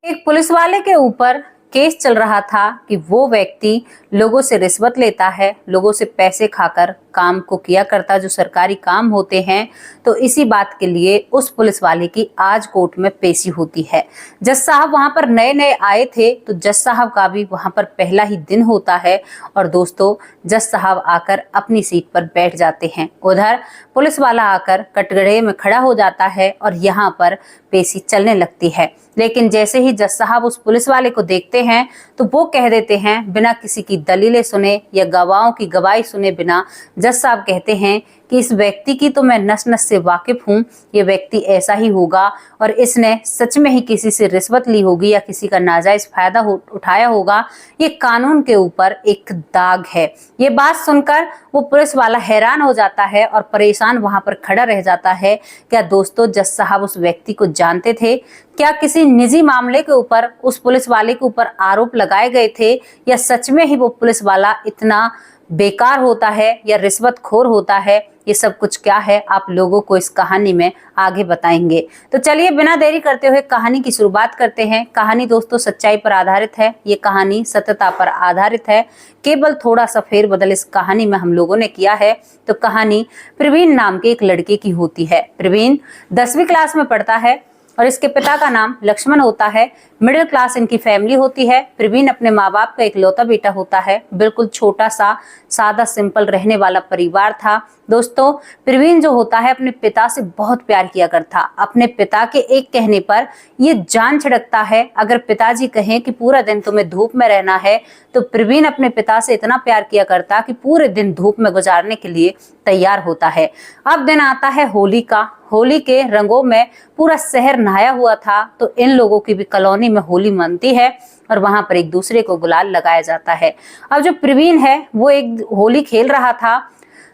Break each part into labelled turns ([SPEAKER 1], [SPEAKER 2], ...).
[SPEAKER 1] एक पुलिस वाले के ऊपर केस चल रहा था कि वो व्यक्ति लोगों से रिश्वत लेता है, लोगों से पैसे खाकर काम को किया करता जो सरकारी काम होते हैं। तो इसी बात के लिए उस पुलिस वाले की आज कोर्ट में पेशी होती है। जज साहब वहां पर नए नए आए थे, तो जज साहब का भी वहां पर पहला ही दिन होता है और दोस्तों जज साहब आकर अपनी सीट पर बैठ जाते हैं। उधर पुलिस वाला आकर कटघरे में खड़ा हो जाता है और यहाँ पर पेशी चलने लगती है। लेकिन जैसे ही जज साहब उस पुलिस वाले को देखते हैं तो वो कह देते हैं, बिना किसी की दलीलें सुने या गवाहों की गवाही सुने बिना जज साहब कहते हैं कि इस व्यक्ति की तो मैं नस नस से वाकिफ हूँ, ये व्यक्ति ऐसा ही होगा और इसने सच में ही किसी से रिश्वत ली होगी या किसी का नाजायज फायदा उठाया होगा। ये कानून के ऊपर एक दाग है। ये बात सुनकर वो पुलिस वाला हैरान हो जाता है और परेशान वहां पर खड़ा रह जाता है। क्या दोस्तों जज साहब उस व्यक्ति को जानते थे? क्या किसी निजी मामले के ऊपर उस पुलिस वाले के ऊपर आरोप लगाए गए थे या सच में ही वो पुलिस वाला इतना बेकार होता है या रिश्वतखोर होता है? ये सब कुछ क्या है आप लोगों को इस कहानी में आगे बताएंगे। तो चलिए बिना देरी करते हुए कहानी की शुरुआत करते हैं। कहानी दोस्तों सच्चाई पर आधारित है, ये कहानी सत्यता पर आधारित है। केवल थोड़ा सा फेरबदल इस कहानी में हम लोगों ने किया है। तो कहानी प्रवीण नाम के एक लड़के की होती है। प्रवीण 10वीं क्लास में पढ़ता है और इसके पिता का नाम लक्ष्मण होता है। मिडिल क्लास इनकी फैमिली होती है। प्रवीण अपने माँ बाप का इकलौता बेटा होता है। बिल्कुल छोटा सा सादा सिंपल रहने वाला परिवार था। दोस्तों प्रवीण जो होता है अपने पिता से बहुत प्यार किया करता। अपने पिता के एक कहने पर ये जान छिड़कता है। अगर पिताजी कहें कि पूरा दिन तुम्हें धूप में रहना है तो प्रवीण अपने पिता से इतना प्यार किया करता कि पूरे दिन धूप में गुजारने के लिए तैयार होता है। अब दिन आता है होली का। होली के रंगों में पूरा शहर नहाया हुआ था। तो इन लोगों की भी कॉलोनी में होली मनती है और वहां पर एक दूसरे को गुलाल लगाया जाता है। अब जो प्रवीण है वो एक होली खेल रहा था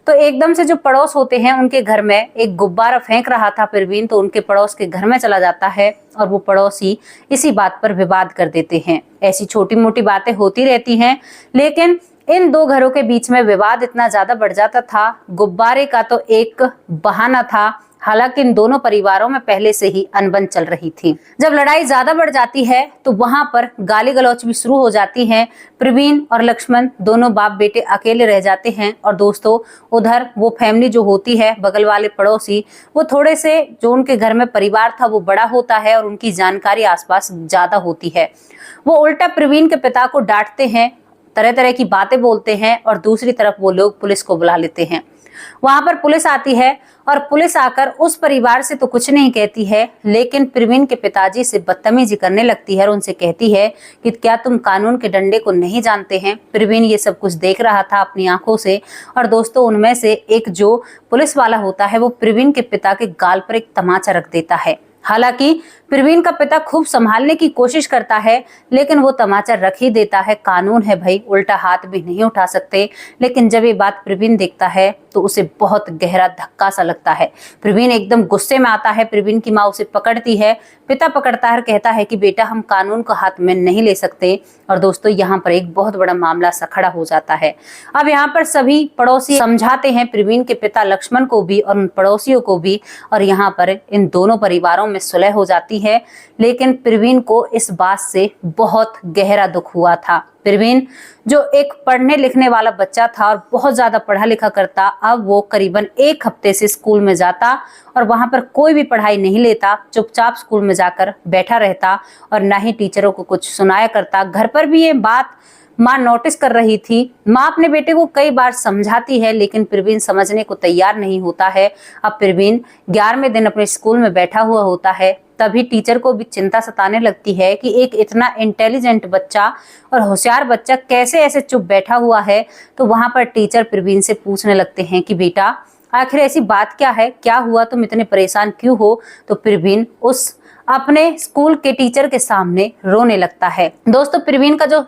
[SPEAKER 1] तो एकदम से जो पड़ोस होते हैं उनके घर में एक गुब्बारा फेंक रहा था प्रवीण, तो उनके पड़ोस के घर में चला जाता है और वो पड़ोसी इसी बात पर विवाद कर देते हैं। ऐसी छोटी मोटी बातें होती रहती हैं, लेकिन इन दो घरों के बीच में विवाद इतना ज्यादा बढ़ जाता था। गुब्बारे का तो एक बहाना था, हालांकि इन दोनों परिवारों में पहले से ही अनबन चल रही थी। जब लड़ाई ज्यादा बढ़ जाती है तो वहां पर गाली गलौच भी शुरू हो जाती है। प्रवीण और लक्ष्मण दोनों बाप बेटे अकेले रह जाते हैं और दोस्तों उधर वो फैमिली जो होती है बगल वाले पड़ोसी, वो थोड़े से जो उनके घर में परिवार था वो बड़ा होता है और उनकी जानकारी आसपास ज्यादा होती है। वो उल्टा प्रवीण के पिता को डांटते हैं, तरह तरह की बातें बोलते हैं और दूसरी तरफ वो लोग पुलिस को बुला लेते हैं। वहां पर पुलिस आती है और पुलिस आकर उस परिवार से तो कुछ नहीं कहती है, लेकिन प्रवीण के पिताजी से बदतमीजी करने लगती है और उनसे कहती है कि क्या तुम कानून के डंडे को नहीं जानते हैं। प्रवीण ये सब कुछ देख रहा था अपनी आंखों से और दोस्तों उनमें से एक जो पुलिस वाला होता है वो प्रवीण के पिता के गाल पर एक तमाचा रख देता है। हालांकि प्रवीण का पिता खूब संभालने की कोशिश करता है, लेकिन वो तमाचा रख ही देता है। कानून है भाई, उल्टा हाथ भी नहीं उठा सकते। लेकिन जब ये बात प्रवीण देखता है तो उसे बहुत गहरा धक्का सा लगता है। प्रवीण एकदम गुस्से में आता है। प्रवीण की माँ उसे पकड़ती है, पिता पकड़ता है और कहता है कि बेटा हम कानून को हाथ में नहीं ले सकते। और दोस्तों यहाँ पर एक बहुत बड़ा मामला सा खड़ा हो जाता है। अब यहाँ पर सभी पड़ोसी समझाते हैं प्रवीण के पिता लक्ष्मण को भी और उन पड़ोसियों को भी, और यहाँ पर इन दोनों परिवारों में सुलह हो जाती है। लेकिन प्रवीण को इस बात से बहुत गहरा दुख हुआ था। प्रवीण जो एक पढ़ने लिखने वाला बच्चा था और बहुत ज्यादा पढ़ा लिखा करता, अब वो करीबन 1 हफ्ते से स्कूल में जाता और वहां पर कोई भी पढ़ाई नहीं लेता, चुपचाप स्कूल में जाकर बैठा रहता और ना ही टीचरों को कुछ सुनाया करता। घर पर भी ये बात माँ नोटिस कर रही थी। माँ अपने बेटे को कई बार समझाती है, लेकिन प्रवीण समझने को तैयार नहीं होता है। अब प्रवीण 11वें दिन अपने स्कूल में बैठा हुआ होता है, तभी टीचर को भी चिंता सताने लगती है कि एक इतना इंटेलिजेंट बच्चा और होशियार बच्चा कैसे ऐसे चुप बैठा हुआ है। तो वहां पर टीचर प्रवीण से पूछने लगते हैं कि बेटा आखिर ऐसी बात क्या है, क्या हुआ, तुम इतने परेशान क्यों हो? तो प्रवीण उस अपने स्कूल के टीचर के सामने रोने लगता है। दोस्तों प्रवीण का जो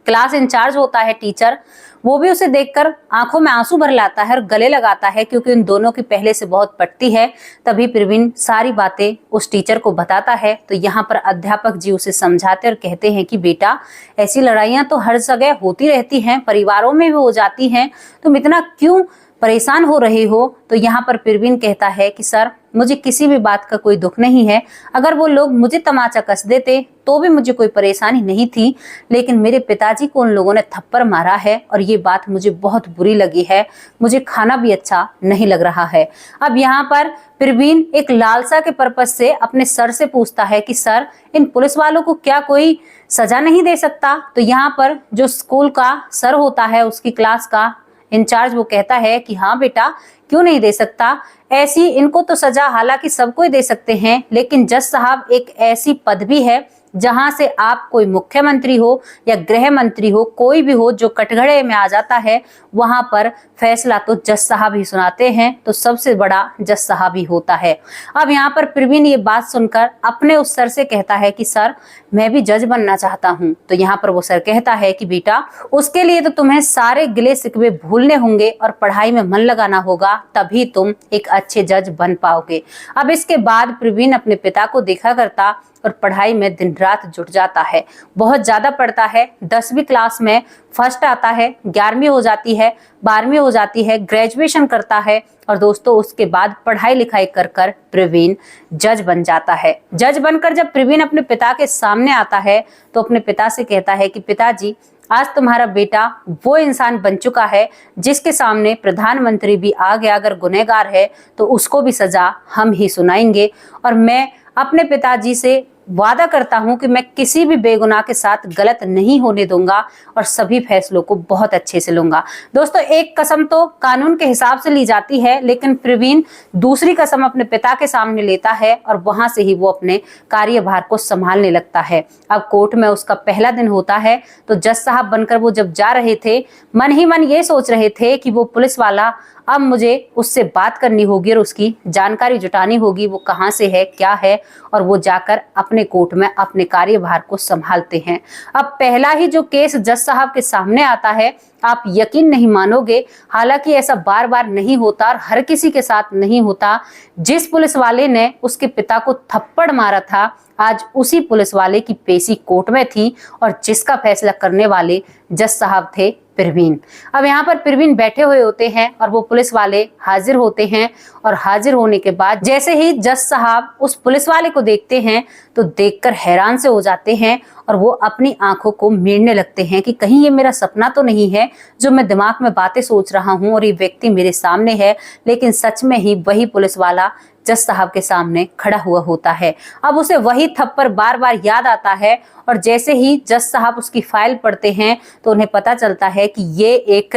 [SPEAKER 1] क्लास इंचार्ज होता है टीचर, वो भी उसे देखकर आंखों में आंसू भर लाता है और गले लगाता है, क्योंकि उन दोनों की पहले से बहुत पटती है। तभी प्रवीण सारी बातें उस टीचर को बताता है। तो यहाँ पर अध्यापक जी उसे समझाते और कहते हैं कि बेटा ऐसी लड़ाइयाँ तो हर जगह होती रहती हैं, परिवारों में भी हो जाती हैं, तुम इतना क्यों परेशान हो रहे हो, तो यहाँ पर प्रवीण कहता है कि सर मुझे किसी भी बात का कोई दुख नहीं है, अगर वो लोग मुझे तमाचा कस देते तो भी मुझे कोई परेशानी नहीं थी, लेकिन मेरे पिताजी को उन लोगों ने थप्पड़ मारा है और ये बात मुझे बहुत बुरी लगी है, मुझे खाना भी अच्छा नहीं लग रहा है। अब यहाँ पर प्रवीण एक लालसा के पर्पज से अपने सर से पूछता है कि सर इन पुलिस वालों को क्या कोई सजा नहीं दे सकता? तो यहाँ पर जो स्कूल का सर होता है, उसकी क्लास का इंचार्ज, वो कहता है कि हाँ बेटा, क्यों नहीं दे सकता, ऐसी इनको तो सजा हालांकि सबको ही दे सकते हैं, लेकिन जज साहब एक ऐसी पदवी है जहां से आप कोई मुख्यमंत्री हो या गृह मंत्री हो, कोई भी हो जो कटघरे में आ जाता है, वहां पर फैसला तो जज साहब ही सुनाते हैं, तो सबसे बड़ा जज साहब ही होता है। अब यहाँ पर प्रवीण ये बात सुनकर अपने उस सर से कहता है कि सर मैं भी जज बनना चाहता हूँ। तो यहाँ पर वो सर कहता है कि बेटा उसके लिए तो तुम्हें सारे गिले शिकवे भूलने होंगे और पढ़ाई में मन लगाना होगा, तभी तुम एक अच्छे जज बन पाओगे। अब इसके बाद प्रवीण अपने पिता को देखा करता और पढ़ाई में दिन रात जुट जाता है, बहुत ज्यादा पढ़ता है। 10वीं क्लास में फर्स्ट आता है, 11वीं हो जाती है, 12वीं हो जाती है, ग्रेजुएशन करता है और दोस्तों उसके बाद पढ़ाई लिखाई कर कर प्रवीण जज बन जाता है। जज बनकर जब प्रवीण अपने पिता के सामने आता है तो अपने पिता से कहता है कि पिताजी, आज तुम्हारा बेटा वो इंसान बन चुका है जिसके सामने प्रधानमंत्री भी आ गया अगर गुनहगार है तो उसको भी सजा हम ही सुनाएंगे, और मैं अपने पिताजी से वादा करता हूं कि मैं किसी भी बेगुनाह के साथ गलत नहीं होने दूंगा और सभी फैसलों को बहुत अच्छे से लूंगा। दोस्तों एक कसम तो कानून के हिसाब से ली जाती है, लेकिन प्रवीण दूसरी कसम अपने पिता के सामने लेता है और वहां से ही वो अपने कार्यभार को संभालने लगता है। अब कोर्ट में उसका पहला दिन होता है, तो जज साहब बनकर वो जब जा रहे थे, मन ही मन ये सोच रहे थे कि वो पुलिस वाला, अब मुझे उससे बात करनी होगी और उसकी जानकारी जुटानी होगी, वो कहाँ से है, क्या है, और वो जाकर अपने कोर्ट में अपने कार्यभार को संभालते हैं। अब पहला ही जो केस जज साहब के सामने आता है, आप यकीन नहीं मानोगे, हालांकि ऐसा बार बार नहीं होता और हर किसी के साथ नहीं होता। जिस पुलिस वाले ने उसके पिता को थप्पड़ मारा था, आज उसी पुलिस वाले की पेशी कोर्ट में थी और जिसका फैसला करने वाले जज साहब थे प्रवीण। अब यहाँ पर प्रवीण बैठे हुए होते हैं और वो पुलिस वाले हाजिर होते हैं, और हाजिर होने के बाद जैसे ही जज साहब उस पुलिस वाले को देखते हैं तो देखकर हैरान से हो जाते हैं और वो अपनी आंखों को मीड़ने लगते हैं कि कहीं ये मेरा सपना तो नहीं है जो मैं दिमाग में बातें सोच रहा हूँ और ये व्यक्ति मेरे सामने है। लेकिन सच में ही वही पुलिस वाला जज साहब के सामने खड़ा हुआ होता है। अब उसे वही थप्पड़ बार बार याद आता है और जैसे ही जज साहब उसकी फाइल पढ़ते हैं तो उन्हें पता चलता है कि ये एक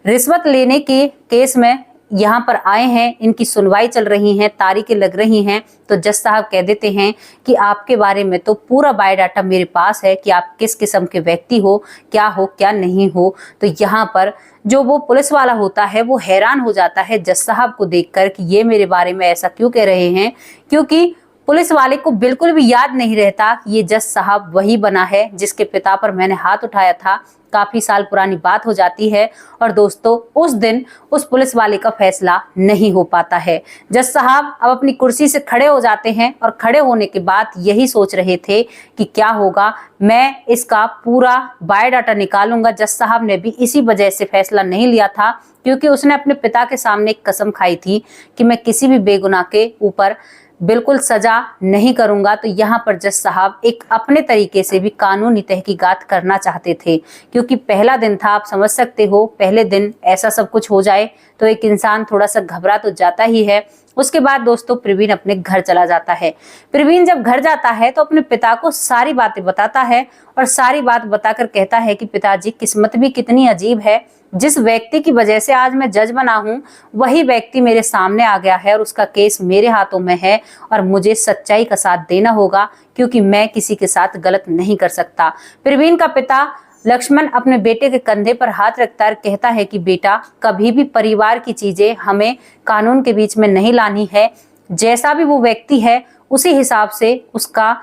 [SPEAKER 1] रिश्वत लेने के केस में यहाँ पर आए हैं, इनकी सुनवाई चल रही है, तारीखें लग रही हैं। तो जज साहब कह देते हैं कि आपके बारे में तो पूरा बायोडाटा मेरे पास है कि आप किस किस्म के व्यक्ति हो क्या नहीं हो। तो यहाँ पर जो वो पुलिस वाला होता है वो हैरान हो जाता है जज साहब को देखकर कि ये मेरे बारे में ऐसा क्यों कह रहे हैं, क्योंकि पुलिस वाले को बिल्कुल भी याद नहीं रहता ये जज साहब वही बना है जिसके पिता पर मैंने हाथ उठाया था। काफी साल पुरानी बात हो जाती है और दोस्तों उस दिन उस पुलिस वाले का फैसला नहीं हो पाता है। जज साहब अब अपनी कुर्सी से खड़े हो जाते हैं और खड़े होने के बाद यही सोच रहे थे कि क्या होगा, मैं इसका पूरा बायोडाटा निकालूंगा। जज साहब ने भी इसी वजह से फैसला नहीं लिया था क्योंकि उसने अपने पिता के सामने एक कसम खाई थी कि मैं किसी भी बेगुनाह के ऊपर बिल्कुल सजा नहीं करूंगा। तो यहाँ पर जज साहब एक अपने तरीके से भी कानूनी तहकीकात करना चाहते थे, क्योंकि पहला दिन था, आप समझ सकते हो, पहले दिन ऐसा सब कुछ हो जाए तो एक इंसान थोड़ा सा घबरा तो जाता ही है। उसके बाद दोस्तों प्रवीण अपने घर चला जाता है। प्रवीण जब घर जाता है तो अपने पिता को सारी बातें बताता है और सारी बात बताकर कहता है कि पिताजी, किस्मत भी कितनी अजीब है, जिस व्यक्ति की वजह से आज मैं जज बना हूँ वही व्यक्ति मेरे सामने आ गया है और उसका केस मेरे हाथों में है और मुझे सच्चाई का साथ देना होगा क्योंकि मैं किसी के साथ गलत नहीं कर सकता। प्रवीण का पिता लक्ष्मण अपने बेटे के कंधे पर हाथ रखता है, कहता है कि बेटा, कभी भी परिवार की चीजें हमें कानून के बीच में नहीं लानी है। जैसा भी वो व्यक्ति है उसी हिसाब से उसका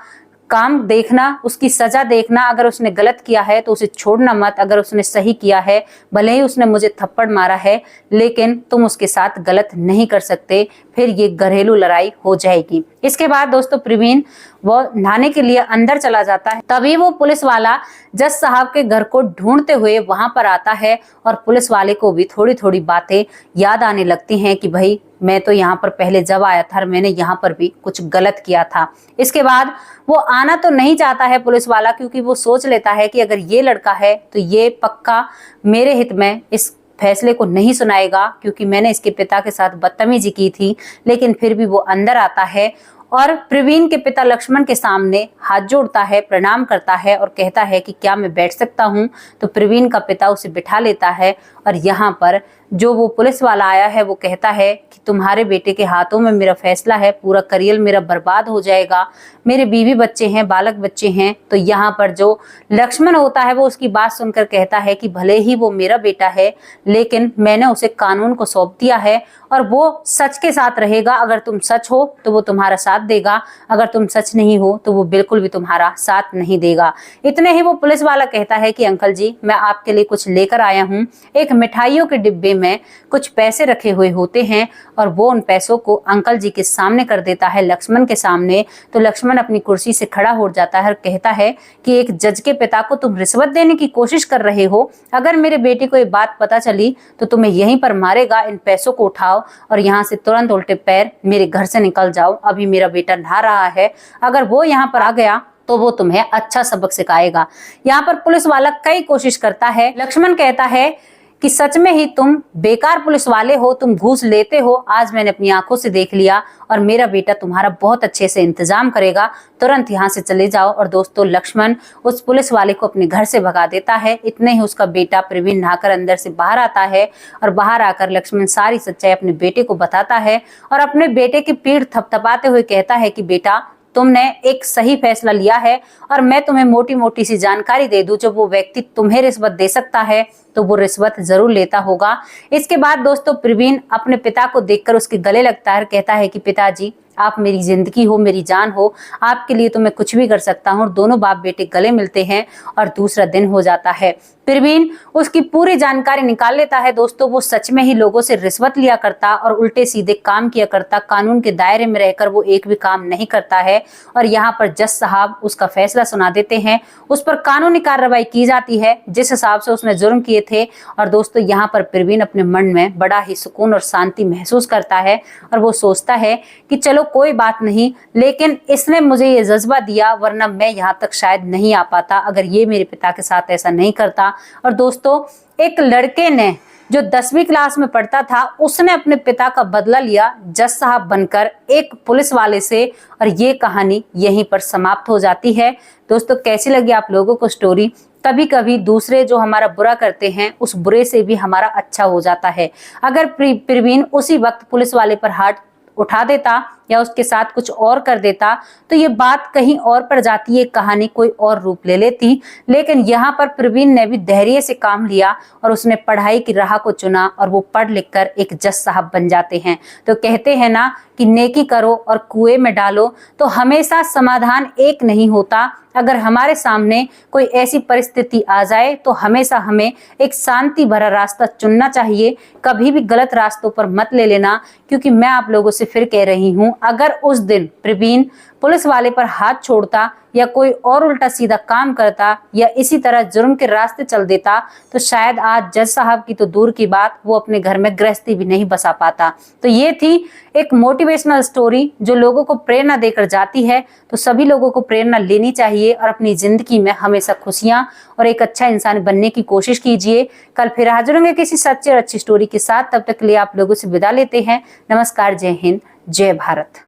[SPEAKER 1] काम देखना, उसकी सजा देखना। अगर उसने गलत किया है तो उसे छोड़ना मत, अगर उसने सही किया है, भले ही उसने मुझे थप्पड़ मारा है, लेकिन तुम उसके साथ गलत नहीं कर सकते, फिर ये घरेलू लड़ाई हो जाएगी। इसके बाद दोस्तों प्रवीण वो नहाने के लिए अंदर चला जाता है। तभी वो पुलिस वाला जज साहब के घर को ढूंढते हुए वहां पर आता है और पुलिस वाले को भी थोड़ी थोड़ी बातें याद आने लगती हैं कि भाई मैं तो यहाँ पर पहले जब आया था, मैंने यहाँ पर भी कुछ गलत किया था। इसके बाद वो आना तो नहीं चाहता है पुलिस वाला, क्योंकि वो सोच लेता है कि अगर ये लड़का है तो ये पक्का मेरे हित में इस फैसले को नहीं सुनाएगा, क्योंकि मैंने इसके पिता के साथ बदतमीजी की थी। लेकिन फिर भी वो अंदर आता है और प्रवीण के पिता लक्ष्मण के सामने हाथ जोड़ता है, प्रणाम करता है और कहता है कि क्या मैं बैठ सकता हूँ। तो प्रवीण का पिता उसे बिठा लेता है और यहाँ पर जो वो पुलिस वाला आया है वो कहता है कि तुम्हारे बेटे के हाथों में मेरा फैसला है, पूरा करियर मेरा बर्बाद हो जाएगा, मेरे बीवी बच्चे हैं, बालक बच्चे हैं। तो यहाँ पर जो लक्ष्मण होता है वो उसकी बात सुनकर कहता है कि भले ही वो मेरा बेटा है, लेकिन मैंने उसे कानून को सौंप दिया है और वो सच के साथ रहेगा। अगर तुम सच हो तो वो तुम्हारा साथ देगा, अगर तुम सच नहीं हो तो वो बिल्कुल भी तुम्हारा साथ नहीं देगा। इतने ही वो पुलिस वाला कहता है कि अंकल जी, मैं आपके लिए कुछ लेकर आया हूँ। एक मिठाइयों के डिब्बे में कुछ पैसे रखे हुए होते हैं और वो उन पैसों को अंकल जी के सामने कर देता है, लक्ष्मण के सामने। तो लक्ष्मण अपनी कुर्सी से खड़ा हो जाता है और कहता है कि एक जज के पिता को तुम रिश्वत देने की कोशिश कर रहे हो, अगर मेरे बेटे को ये बात पता चली तो तुम्हें यहीं पर मारेगा। इन पैसों को उठाओ और यहाँ से तुरंत उल्टे पैर मेरे घर से निकल जाओ। अभी मेरा बेटा नहा रहा है, अगर वो यहाँ पर आ गया तो वो तुम्हें अच्छा सबक सिखाएगा। यहाँ पर पुलिस वाला कई कोशिश करता है। लक्ष्मण कहता है कि सच में ही तुम बेकार पुलिस वाले हो, तुम घूस लेते हो, आज मैंने अपनी आंखों से देख लिया और मेरा बेटा तुम्हारा बहुत अच्छे से इंतजाम करेगा, तुरंत यहाँ से चले जाओ। और दोस्तों लक्ष्मण उस पुलिस वाले को अपने घर से भगा देता है। इतने ही उसका बेटा प्रवीण नहाकर अंदर से बाहर आता है और बाहर आकर लक्ष्मण सारी सच्चाई अपने बेटे को बताता है और अपने बेटे की पीठ थपथपाते हुए कहता है कि बेटा, तुमने एक सही फैसला लिया है और मैं तुम्हें मोटी मोटी सी जानकारी दे दूं, जब वो व्यक्ति तुम्हें रिश्वत दे सकता है तो वो रिश्वत जरूर लेता होगा। इसके बाद दोस्तों प्रवीण अपने पिता को देखकर उसके गले लगता है, कहता है कि पिताजी, आप मेरी जिंदगी हो, मेरी जान हो, आपके लिए तो मैं कुछ भी कर सकता हूँ। और दोनों बाप बेटे गले मिलते हैं और दूसरा दिन हो जाता है। प्रवीण उसकी पूरी जानकारी निकाल लेता है। दोस्तों वो सच में ही लोगों से रिश्वत लिया करता और उल्टे सीधे काम किया करता, कानून के दायरे में रहकर वो एक भी काम नहीं करता है। और यहाँ पर जज साहब उसका फैसला सुना देते हैं, उस पर कानूनी कार्रवाई की जाती है जिस हिसाब से उसने जुर्म किए थे। और दोस्तों यहाँ पर प्रवीण अपने मन में बड़ा ही सुकून और शांति महसूस करता है और वो सोचता है कि चलो कोई बात नहीं, लेकिन इसने मुझे ये जज्बा दिया, वरना मैं यहाँ तक शायद नहीं आ पाता अगर ये मेरे पिता के साथ ऐसा नहीं करता। और दोस्तों एक लड़के ने जो 10वीं क्लास में पढ़ता था, उसने अपने पिता का बदला लिया जज साहब बनकर एक पुलिस वाले से, और ये कहानी यहीं पर समाप्त हो जाती है। दोस्तों कैसी लगी आप लोगों को स्टोरी? कभी कभी दूसरे जो हमारा बुरा करते हैं उस बुरे से भी हमारा अच्छा हो जाता है। अगर प्रवीण उसी वक्त पुलिस वाले पर हाथ उठा देता या उसके साथ कुछ और कर देता तो ये बात कहीं और पर जाती है, कहानी कोई और रूप ले लेती। लेकिन यहाँ पर प्रवीण ने भी धैर्य से काम लिया और उसने पढ़ाई की राह को चुना और वो पढ़ लिख कर एक जज साहब बन जाते हैं। तो कहते हैं ना कि नेकी करो और कुएं में डालो, तो हमेशा समाधान एक नहीं होता। अगर हमारे सामने कोई ऐसी परिस्थिति आ जाए तो हमेशा हमें एक शांति भरा रास्ता चुनना चाहिए, कभी भी गलत रास्तों पर मत ले लेना। क्योंकि मैं आप लोगों से फिर कह रही हूँ, अगर उस दिन प्रवीण पुलिस वाले पर हाथ छोड़ता या कोई और उल्टा सीधा काम करता या इसी तरह जुर्म के रास्ते चल देता तो शायद आज जज साहब की तो दूर की बात, वो अपने घर में गृहस्थी भी नहीं बसा पाता। तो ये थी एक मोटिवेशनल स्टोरी जो लोगों को प्रेरणा देकर जाती है। तो सभी लोगों को प्रेरणा लेनी चाहिए और अपनी जिंदगी में हमेशा खुशियां और एक अच्छा इंसान बनने की कोशिश कीजिए। कल फिर हाजिर होंगे किसी सच्ची और अच्छी स्टोरी के साथ। तब तक के लिए आप लोगों से विदा लेते हैं। नमस्कार, जय हिंद, जय भारत।